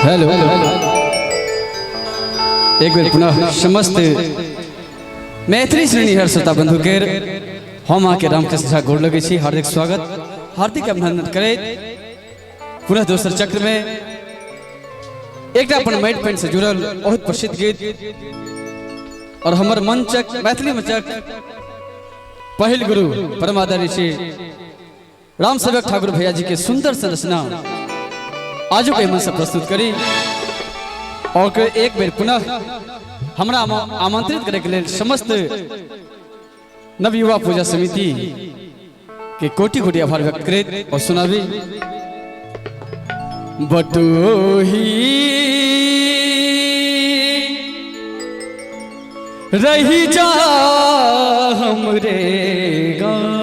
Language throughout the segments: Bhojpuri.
हेलो एक बेर पुनः समस्त मैथिली श्रेणी हर श्रोता बंधु के हम आके रामकृष्ण झा गोड़ लगे छी। हार्दिक स्वागत हार्दिक अभिनंदन करे। पुनः दोसर चक्र में एक अपन माइट पेंट से जुड़ल बहुत प्रसिद्ध गीत और हमर मंचक मैथिली मंचक पहल गुरु परमादरणीय श्री राम सेवक ठाकुर भैया जी के सुंदर संरचना आज के मन से प्रस्तुत करी और एक बेर पुनः हमरा आमंत्रित करे के लिए समस्त नवयुवा पूजा समिति के कोटि कोटि आभार व्यक्त करे और सुनावी। बटोही रही जा हमरे गाँव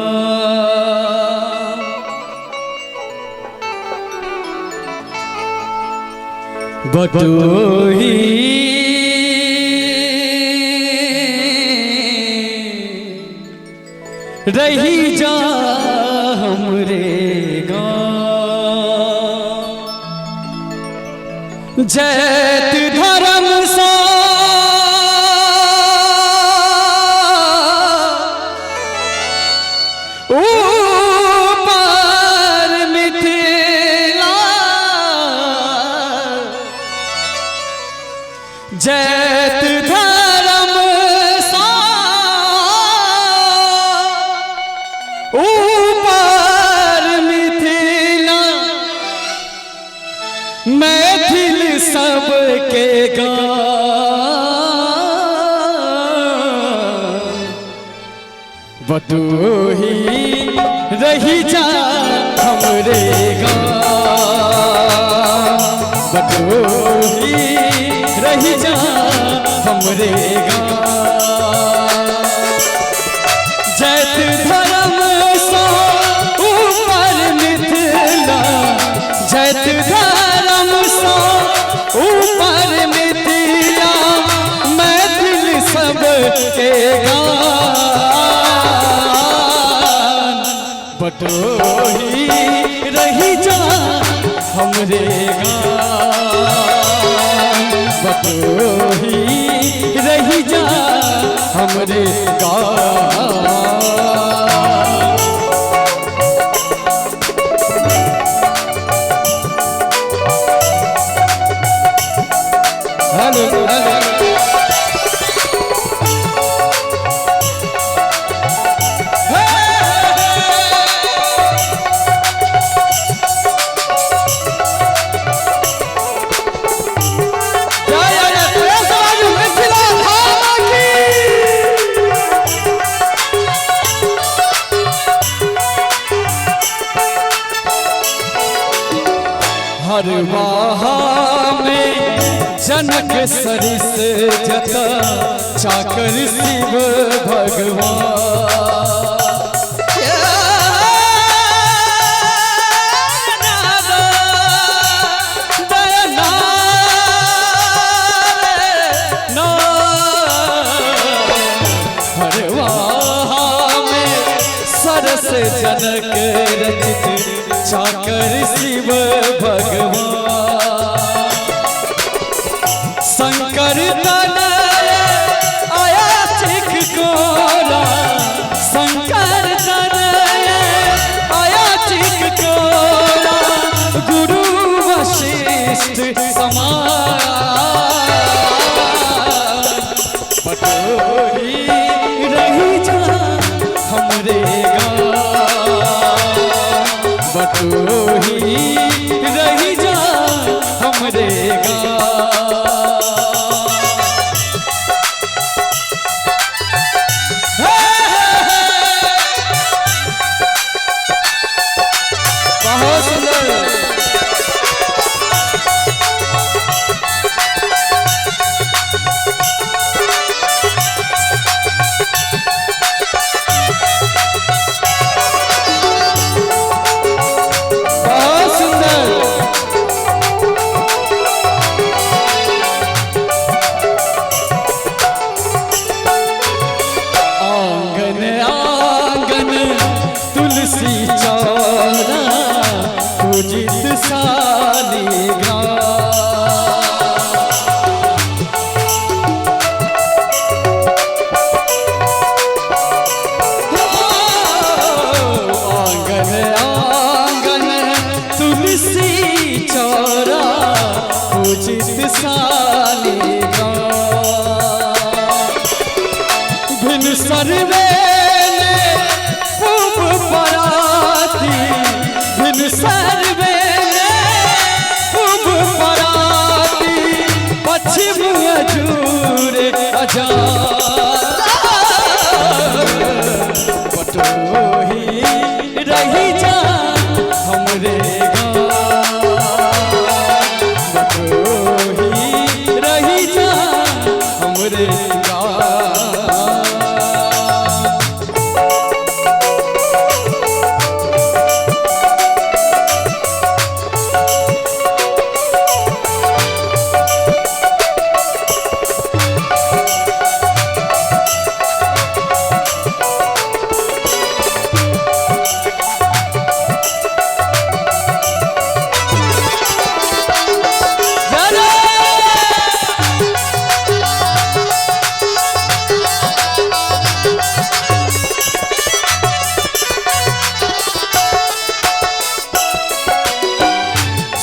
बटोही रही जा हमरे गाँव जैत धर्म सा ऊपर मिथिला जैत धर्म सा ऊपर मिथिला मैथिल सबके गाँव बटोही रही जा हमरे गाँव बटोही रही जा हमरे गाँव जैत धर्म सो ऊपर मिथिला जैत धर्म सो ऊपर मिथिला मैथिल सबके गान बटोही रही जा हमरे गान बटोही रही जा हमरे गान। हेलो हेलो हर वाहा में जनक सरिस जता चाकर शिव भगवान हर वाहा में सरस जनक रचित चाकर शिव भगवान शंकर तनय आया चिख कोरा शंकर तनय आया चिख कोरा गुरु वशिष्ठ समान बटोही रही जा हमरे गाँव बटोही रही जा चौरा उचित सालिगा भिन सर्वे पूब पराती भिन सर्वे पूब पराती पश्चिम अजूर अजा बटोही रही जा हमरे बटोही रही जा हमरे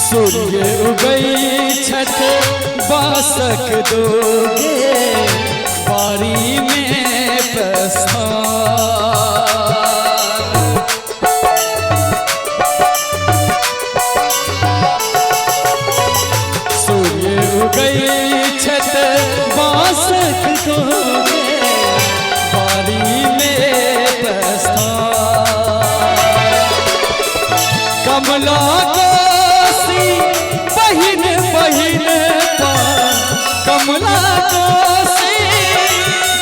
सूर्य उगई छठ बासक दोगे बारी में प्रस्थान सूर्य उगई छठ बासक दोगे बारी में प्रस्थान कमला बहिन बहिन कमला कोसी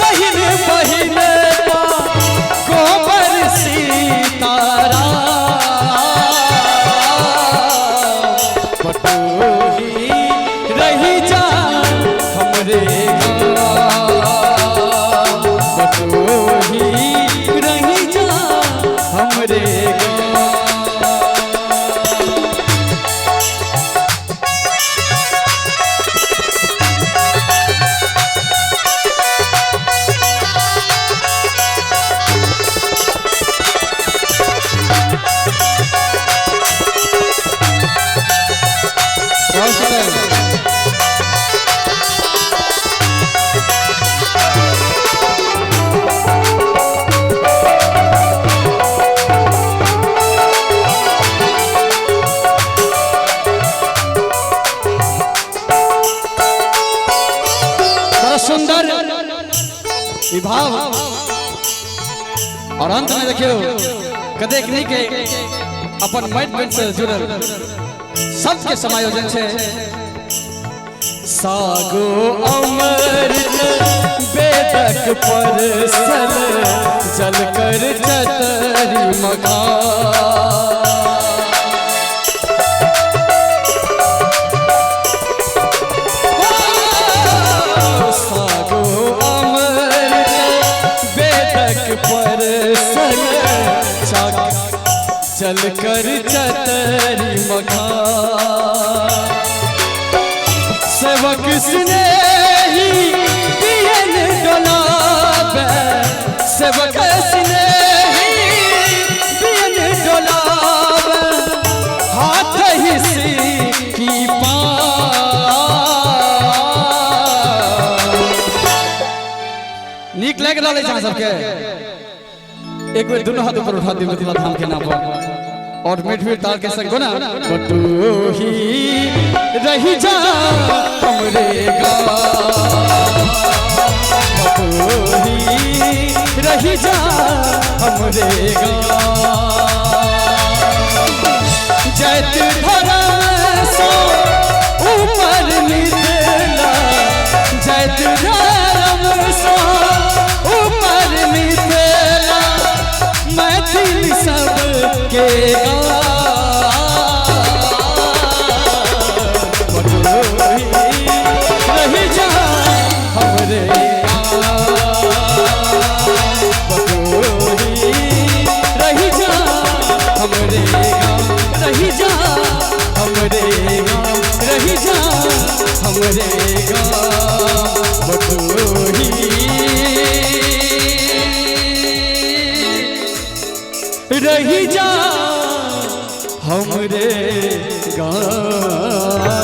बहिन बहिन गोबर सीतारा बटोही रही जा हमरे बटोही रही जा हमरे सुंदर विभाव और अंत में देखियो कदेक नहीं के अपन माइट पेंट से जुड़ल शब्द के समायोजन से सागो अमृत बेदक परसल जल कर चतरी मगा चल कर चतरी मखा सेवक स्नेही पियन डोलावे सेवक स्नेही पियन डोलावे हाथ ही सी की पा नीक लग रहा है सबके एक बार दोनों हाथ ऊपर उठा दियो मिथिला धाम के नाम पर और मिठवी ताल के संग ना बटोही रही जा हमरे बटोही रही जा हमरे जैत धरम सो ऊपर मिथिला जैत धरम सो ऊपर मिथिला मैथिल सबके रही जा हमरे रही जा हमरे रही जा हमरे रही जा हमरे रही जा हमरे गाँव